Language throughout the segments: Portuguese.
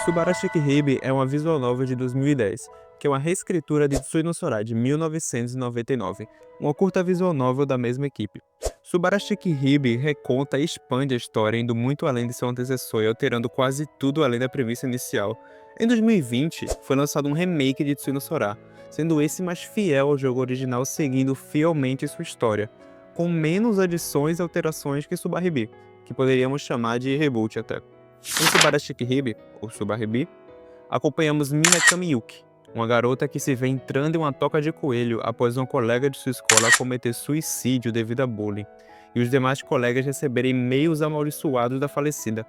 Subarashiki Hibe é uma visual novel de 2010, que é uma reescritura de Tsui no Sora, de 1999, uma curta visual novel da mesma equipe. Subarashiki Hibe reconta e expande a história, indo muito além de seu antecessor e alterando quase tudo além da premissa inicial. Em 2020, foi lançado um remake de Tsui no Sora, sendo esse mais fiel ao jogo original, seguindo fielmente sua história, com menos adições e alterações que Subaribi, que poderíamos chamar de reboot até. Em Subarashiki Hibe, ou Subaribi, acompanhamos Minakami Yuki, uma garota que se vê entrando em uma toca de coelho após uma colega de sua escola cometer suicídio devido a bullying, e os demais colegas receberem e-mails amaldiçoados da falecida.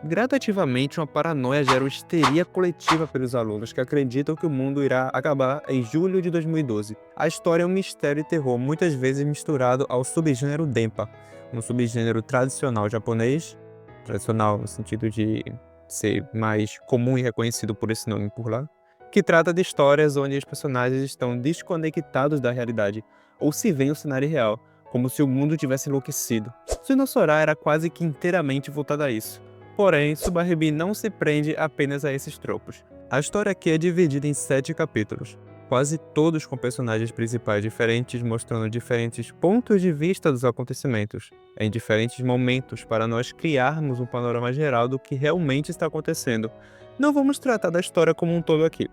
Gradativamente, uma paranoia gera uma histeria coletiva pelos alunos que acreditam que o mundo irá acabar em julho de 2012. A história é um mistério e terror, muitas vezes misturado ao subgênero Denpa, um subgênero tradicional japonês, tradicional no sentido de ser mais comum e reconhecido por esse nome por lá, que trata de histórias onde os personagens estão desconectados da realidade, ou se veem o cenário real, como se o mundo tivesse enlouquecido. Tsui no Sora era quase que inteiramente voltada a isso. Porém, Subaribi não se prende apenas a esses tropos. A história aqui é dividida em 7 capítulos, quase todos com personagens principais diferentes, mostrando diferentes pontos de vista dos acontecimentos, em diferentes momentos, para nós criarmos um panorama geral do que realmente está acontecendo. Não vamos tratar da história como um todo aqui,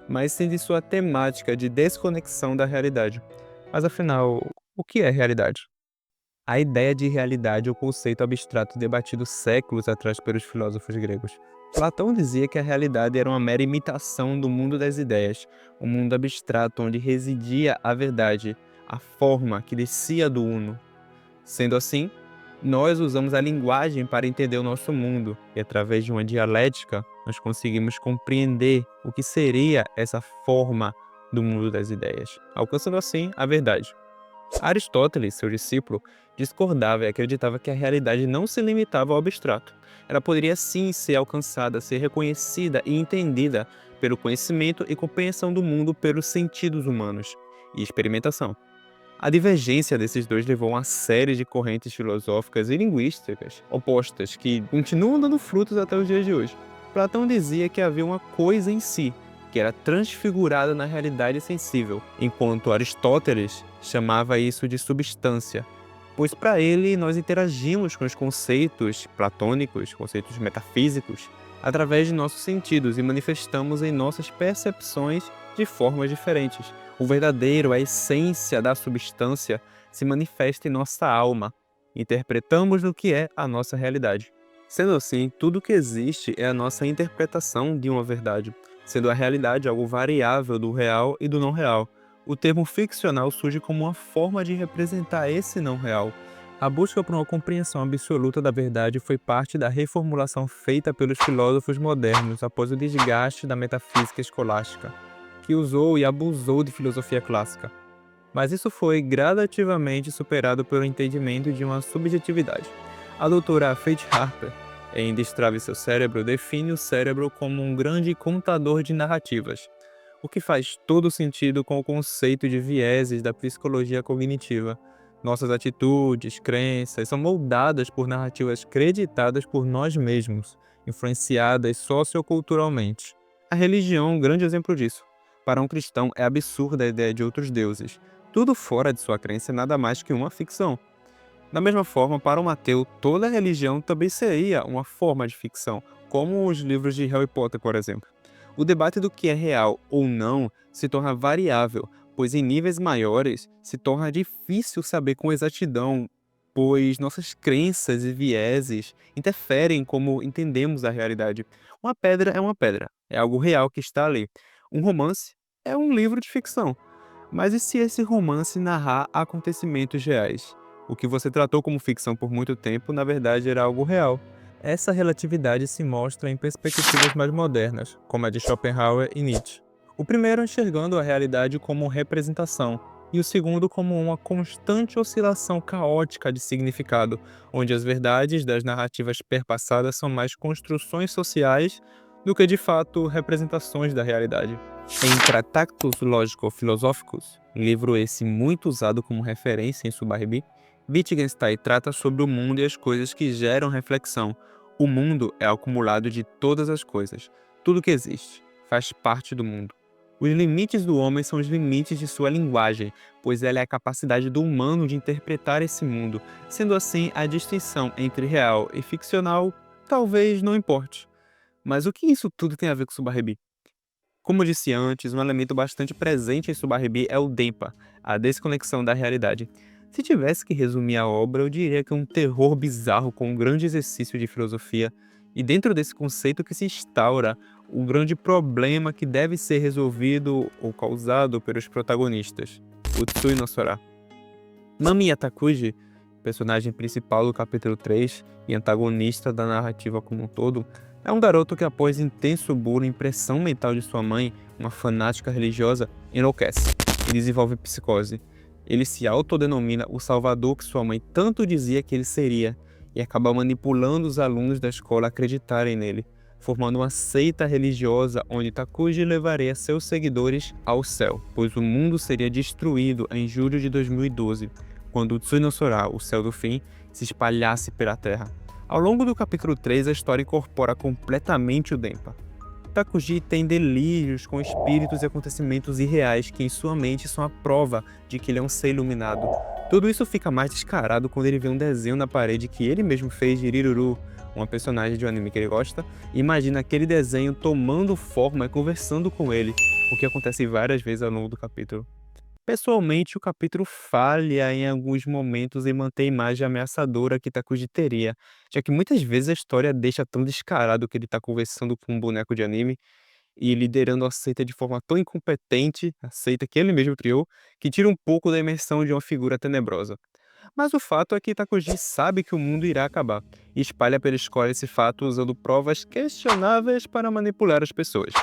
mas sim de sua temática de desconexão da realidade. Mas afinal, o que é realidade? A ideia de realidade é o conceito abstrato debatido séculos atrás pelos filósofos gregos. Platão dizia que a realidade era uma mera imitação do mundo das ideias, um mundo abstrato onde residia a verdade, a forma que descia do uno. Sendo assim, nós usamos a linguagem para entender o nosso mundo, e através de uma dialética, nós conseguimos compreender o que seria essa forma do mundo das ideias, alcançando assim a verdade. Aristóteles, seu discípulo, discordava e acreditava que a realidade não se limitava ao abstrato. Ela poderia sim ser alcançada, ser reconhecida e entendida pelo conhecimento e compreensão do mundo pelos sentidos humanos e experimentação. A divergência desses dois levou a uma série de correntes filosóficas e linguísticas opostas que continuam dando frutos até os dias de hoje. Platão dizia que havia uma coisa em si, que era transfigurada na realidade sensível, enquanto Aristóteles chamava isso de substância, pois para ele nós interagimos com os conceitos platônicos, conceitos metafísicos, através de nossos sentidos e manifestamos em nossas percepções de formas diferentes. O verdadeiro, a essência da substância, se manifesta em nossa alma. Interpretamos o que é a nossa realidade. Sendo assim, tudo que existe é a nossa interpretação de uma verdade, sendo a realidade algo variável do real e do não real. O termo ficcional surge como uma forma de representar esse não real. A busca por uma compreensão absoluta da verdade foi parte da reformulação feita pelos filósofos modernos após o desgaste da metafísica escolástica, que usou e abusou de filosofia clássica. Mas isso foi gradativamente superado pelo entendimento de uma subjetividade. A doutora Faith Harper, em Destrave Seu Cérebro, define o cérebro como um grande contador de narrativas, o que faz todo sentido com o conceito de vieses da psicologia cognitiva. Nossas atitudes, crenças são moldadas por narrativas creditadas por nós mesmos, influenciadas socioculturalmente. A religião é um grande exemplo disso. Para um cristão, é absurda a ideia de outros deuses. Tudo fora de sua crença é nada mais que uma ficção. Da mesma forma, para um ateu, toda religião também seria uma forma de ficção, como os livros de Harry Potter, por exemplo. O debate do que é real ou não se torna variável, pois em níveis maiores se torna difícil saber com exatidão, pois nossas crenças e vieses interferem em como entendemos a realidade. Uma pedra é uma pedra, é algo real que está ali. Um romance é um livro de ficção. Mas e se esse romance narrar acontecimentos reais? O que você tratou como ficção por muito tempo, na verdade, era algo real. Essa relatividade se mostra em perspectivas mais modernas, como a de Schopenhauer e Nietzsche. O primeiro enxergando a realidade como representação, e o segundo como uma constante oscilação caótica de significado, onde as verdades das narrativas perpassadas são mais construções sociais do que de fato representações da realidade. Em Tractatus Lógico-Filosóficos, livro esse muito usado como referência em Subaribi, Wittgenstein trata sobre o mundo e as coisas que geram reflexão, O mundo é o acumulado de todas as coisas. Tudo que existe faz parte do mundo. Os limites do homem são os limites de sua linguagem, pois ela é a capacidade do humano de interpretar esse mundo. Sendo assim, a distinção entre real e ficcional talvez não importe. Mas o que isso tudo tem a ver com Subarrebi? Como eu disse antes, um elemento bastante presente em Subarrebi é o Denpa, a desconexão da realidade. Se tivesse que resumir a obra, eu diria que é um terror bizarro com um grande exercício de filosofia, e dentro desse conceito que se instaura o grande problema que deve ser resolvido ou causado pelos protagonistas, o Tsui no Sora. Mami Yatakuji, personagem principal do capítulo 3 e antagonista da narrativa como um todo, é um garoto que, após intenso bullying e pressão mental de sua mãe, uma fanática religiosa, enlouquece e desenvolve psicose. Ele se autodenomina o salvador que sua mãe tanto dizia que ele seria e acaba manipulando os alunos da escola a acreditarem nele, formando uma seita religiosa onde Takuji levaria seus seguidores ao céu, pois o mundo seria destruído em julho de 2012, quando o Tsui no Sora, o céu do fim, se espalhasse pela terra. Ao longo do capítulo 3, a história incorpora completamente o Denpa. Takuji tem delírios com espíritos e acontecimentos irreais que em sua mente são a prova de que ele é um ser iluminado. Tudo isso fica mais descarado quando ele vê um desenho na parede que ele mesmo fez de Riruru, uma personagem de um anime que ele gosta, e imagina aquele desenho tomando forma e conversando com ele, o que acontece várias vezes ao longo do capítulo. Pessoalmente, o capítulo falha em alguns momentos em manter a imagem ameaçadora que Takuji teria, já que muitas vezes a história deixa tão descarado que ele está conversando com um boneco de anime e liderando a seita de forma tão incompetente, a seita que ele mesmo criou, que tira um pouco da imersão de uma figura tenebrosa. Mas o fato é que Takuji sabe que o mundo irá acabar, e espalha pela escola esse fato usando provas questionáveis para manipular as pessoas.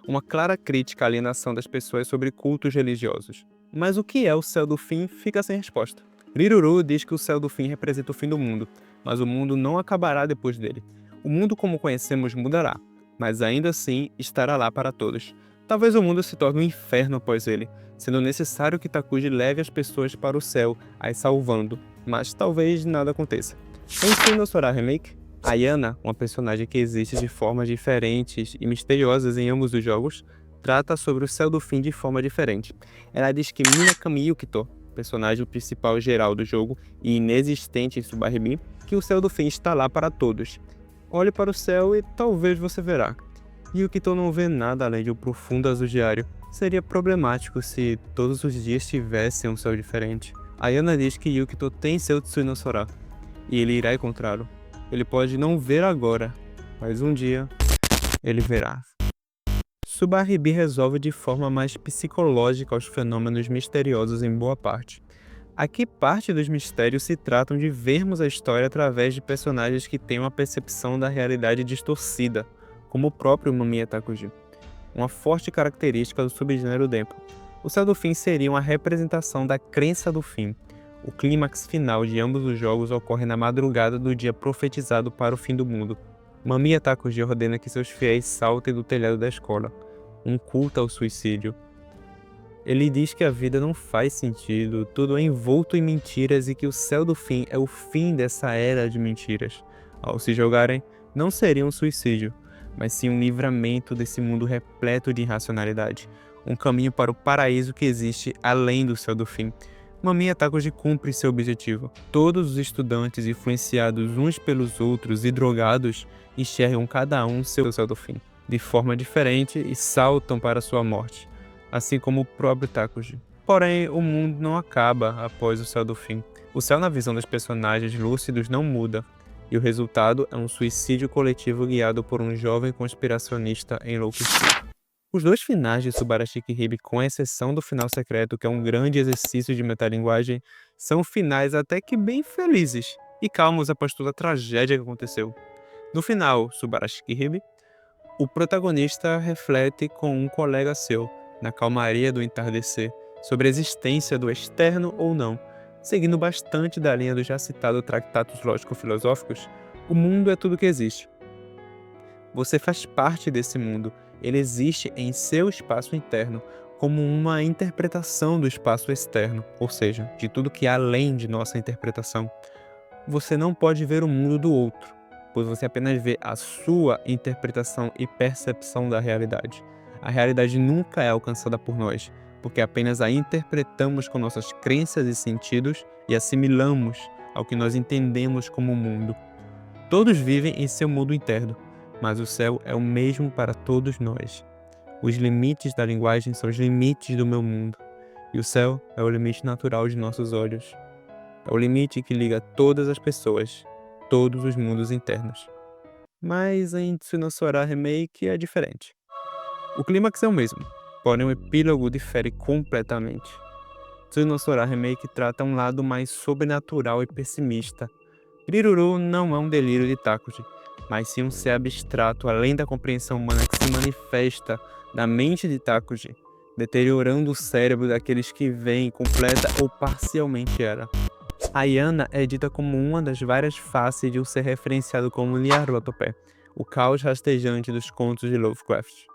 Uma clara crítica à alienação das pessoas sobre cultos religiosos. Mas o que é o céu do fim fica sem resposta. Riruru diz que o céu do fim representa o fim do mundo, mas o mundo não acabará depois dele. O mundo como conhecemos mudará, mas ainda assim estará lá para todos. Talvez o mundo se torne um inferno após ele, sendo necessário que Takuji leve as pessoas para o céu, as salvando, mas talvez nada aconteça. Em Tsui no Sora Remake, Ayana, uma personagem que existe de formas diferentes e misteriosas em ambos os jogos, trata sobre o céu do fim de forma diferente. Ela diz que Minakami Yukito, personagem principal geral do jogo e inexistente em Subarrebi, que o céu do fim está lá para todos. Olhe para o céu e talvez você verá. Yukito não vê nada além de um profundo azul diário. Seria problemático se todos os dias tivessem um céu diferente. Ayana diz que Yukito tem seu Tsui no Sora, e ele irá encontrá-lo. Ele pode não ver agora, mas um dia ele verá. Subarrebi resolve de forma mais psicológica os fenômenos misteriosos em boa parte. Aqui parte dos mistérios se tratam de vermos a história através de personagens que têm uma percepção da realidade distorcida, como o próprio Mamiya Takuji, uma forte característica do subgênero Denpa. O céu do fim seria uma representação da crença do fim. O clímax final de ambos os jogos ocorre na madrugada do dia profetizado para o fim do mundo. Mamiya Takuji ordena que seus fiéis saltem do telhado da escola, um culto ao suicídio. Ele diz que a vida não faz sentido, tudo é envolto em mentiras e que o céu do fim é o fim dessa era de mentiras. Ao se jogarem, não seria um suicídio, mas sim um livramento desse mundo repleto de irracionalidade, um caminho para o paraíso que existe além do céu do fim. Mamiya Takuji cumpre seu objetivo. Todos os estudantes, influenciados uns pelos outros e drogados, enxergam cada um seu céu do fim, de forma diferente e saltam para sua morte, assim como o próprio Takuji. Porém, o mundo não acaba após o céu do fim. O céu na visão dos personagens lúcidos não muda, e o resultado é um suicídio coletivo guiado por um jovem conspiracionista enlouquecido. Os dois finais de Subarashiki Hibi, com exceção do final secreto, que é um grande exercício de metalinguagem, são finais até que bem felizes e calmos após toda a tragédia que aconteceu. No final, Subarashiki Hibi, o protagonista reflete com um colega seu, na calmaria do entardecer, sobre a existência do externo ou não, seguindo bastante da linha do já citado Tratados Lógico-Filosóficos. O mundo é tudo que existe. Você faz parte desse mundo. Ele existe em seu espaço interno, como uma interpretação do espaço externo, ou seja, de tudo que é além de nossa interpretação. Você não pode ver o mundo do outro. pois você apenas vê a sua interpretação e percepção da realidade. A realidade nunca é alcançada por nós, porque apenas a interpretamos com nossas crenças e sentidos e assimilamos ao que nós entendemos como mundo. Todos vivem em seu mundo interno, mas o céu é o mesmo para todos nós. Os limites da linguagem são os limites do meu mundo, e o céu é o limite natural de nossos olhos. É o limite que liga todas as pessoas, todos os mundos internos. Mas em Tsuno Sora Remake é diferente. O clímax é o mesmo, porém o epílogo difere completamente. Tsuno Sora Remake trata um lado mais sobrenatural e pessimista. Riruru não é um delírio de Takuji, mas sim um ser abstrato além da compreensão humana que se manifesta na mente de Takuji, deteriorando o cérebro daqueles que veem completa ou parcialmente ela. A Yana é dita como uma das várias faces de um ser referenciado como Nyarlathotep, o caos rastejante dos contos de Lovecraft.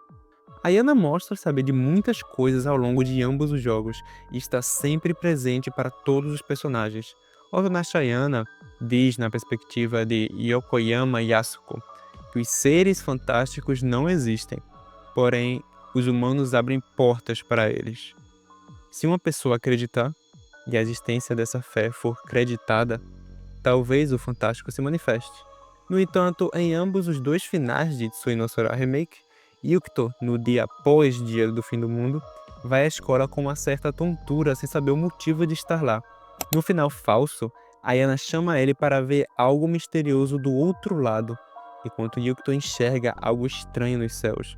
A Yana mostra saber de muitas coisas ao longo de ambos os jogos e está sempre presente para todos os personagens. Otonasha Yana diz, na perspectiva de Yokoyama Yasuko, que os seres fantásticos não existem, porém, os humanos abrem portas para eles. Se uma pessoa acreditar, e a existência dessa fé for creditada, talvez o fantástico se manifeste. No entanto, em ambos os dois finais de Tsui no Sora Remake, Yukito, no dia após dia do fim do mundo, vai à escola com uma certa tontura sem saber o motivo de estar lá. No final falso, Ayana chama ele para ver algo misterioso do outro lado, enquanto Yukito enxerga algo estranho nos céus.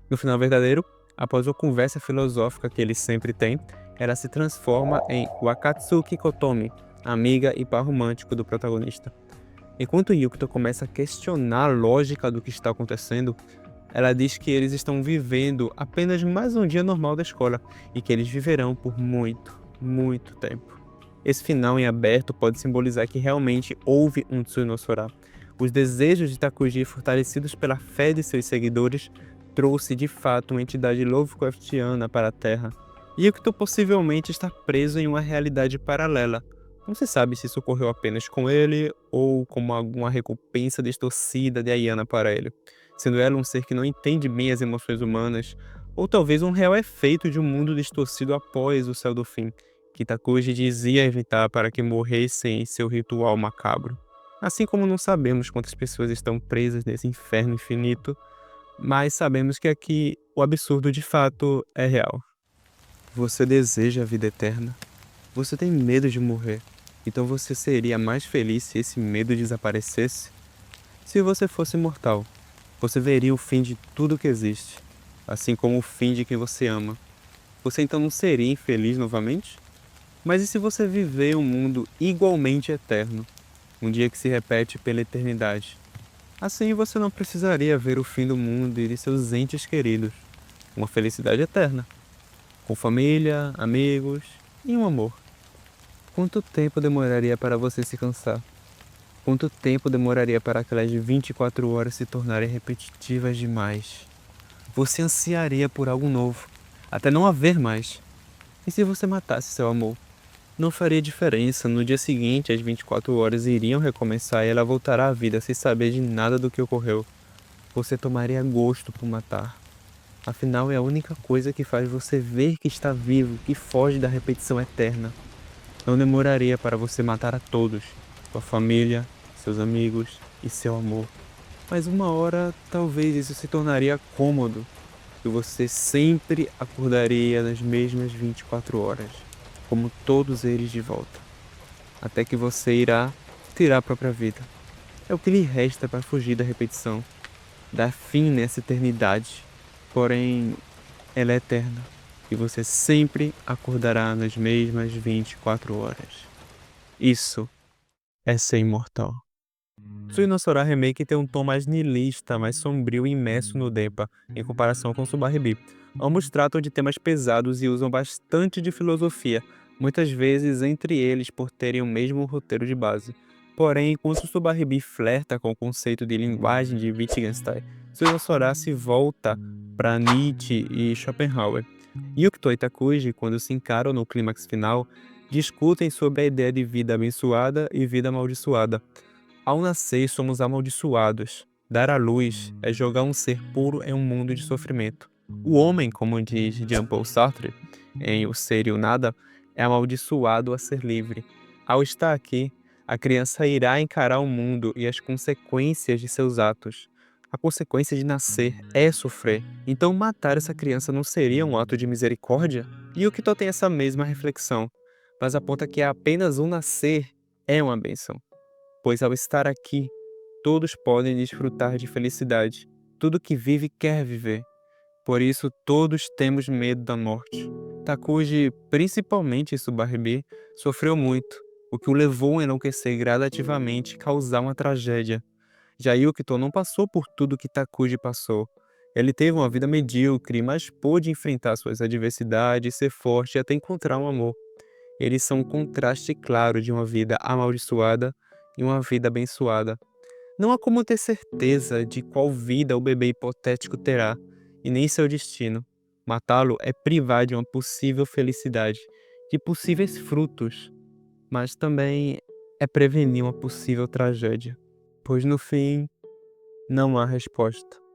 No final verdadeiro, após uma conversa filosófica que ele sempre tem, ela se transforma em Wakatsuki Kotomi, amiga e par romântico do protagonista. Enquanto Yukito começa a questionar a lógica do que está acontecendo, ela diz que eles estão vivendo apenas mais um dia normal da escola e que eles viverão por muito, muito tempo. Esse final em aberto pode simbolizar que realmente houve um Tsui no Sora. Os desejos de Takuji, fortalecidos pela fé de seus seguidores, trouxe de fato uma entidade Lovecraftiana para a Terra. Yukito possivelmente está preso em uma realidade paralela. Não se sabe se isso ocorreu apenas com ele ou como alguma recompensa distorcida de Ayana para ele, sendo ela um ser que não entende bem as emoções humanas, ou talvez um real efeito de um mundo distorcido após o céu do fim, que Takuji dizia evitar para que morressem em seu ritual macabro. Assim como não sabemos quantas pessoas estão presas nesse inferno infinito, mas sabemos que aqui o absurdo de fato é real. Você deseja a vida eterna? Você tem medo de morrer, então você seria mais feliz se esse medo desaparecesse? Se você fosse mortal, você veria o fim de tudo que existe, assim como o fim de quem você ama. Você então não seria infeliz novamente? Mas e se você viver um mundo igualmente eterno, um dia que se repete pela eternidade? Assim você não precisaria ver o fim do mundo e de seus entes queridos, uma felicidade eterna, com família, amigos e um amor. Quanto tempo demoraria para você se cansar? Quanto tempo demoraria para aquelas 24 horas se tornarem repetitivas demais? Você ansiaria por algo novo, até não haver mais. E se você matasse seu amor? Não faria diferença, no dia seguinte as 24 horas iriam recomeçar e ela voltará à vida sem saber de nada do que ocorreu. Você tomaria gosto por matar. Afinal, é a única coisa que faz você ver que está vivo, que foge da repetição eterna. Não demoraria para você matar a todos, sua família, seus amigos e seu amor. Mas uma hora, talvez isso se tornaria cômodo, e você sempre acordaria nas mesmas 24 horas, como todos eles de volta. Até que você irá tirar a própria vida. É o que lhe resta para fugir da repetição, dar fim nessa eternidade. Porém, ela é eterna, e você sempre acordará nas mesmas 24 horas. Isso é ser imortal. Tsui no Sora Remake tem um tom mais niilista, mais sombrio e imerso no Denpa, em comparação com Tsubaribi. Ambos tratam de temas pesados e usam bastante de filosofia, muitas vezes entre eles por terem o mesmo roteiro de base. Porém, enquanto Tsubaribi flerta com o conceito de linguagem de Wittgenstein, Tsui no Sora se volta para Nietzsche e Schopenhauer. Yukito e Takuji, quando se encaram no clímax final, discutem sobre a ideia de vida abençoada e vida amaldiçoada. Ao nascer, somos amaldiçoados. Dar à luz é jogar um ser puro em um mundo de sofrimento. O homem, como diz Jean-Paul Sartre, em O Ser e o Nada, é amaldiçoado a ser livre. Ao estar aqui, a criança irá encarar o mundo e as consequências de seus atos. A consequência de nascer é sofrer. Então, matar essa criança não seria um ato de misericórdia? E o Kitô tem essa mesma reflexão, mas aponta que apenas um nascer é uma bênção, pois ao estar aqui, todos podem desfrutar de felicidade. Tudo que vive quer viver. Por isso, todos temos medo da morte. Takuji, principalmente Subarbi, sofreu muito, o que o levou a enlouquecer gradativamente e causar uma tragédia. Já Yukito não passou por tudo que Takuji passou. Ele teve uma vida medíocre, mas pôde enfrentar suas adversidades, ser forte e até encontrar um amor. Eles são um contraste claro de uma vida amaldiçoada e uma vida abençoada. Não há como ter certeza de qual vida o bebê hipotético terá, e nem seu destino. Matá-lo é privar de uma possível felicidade, de possíveis frutos, mas também é prevenir uma possível tragédia, pois no fim não há resposta.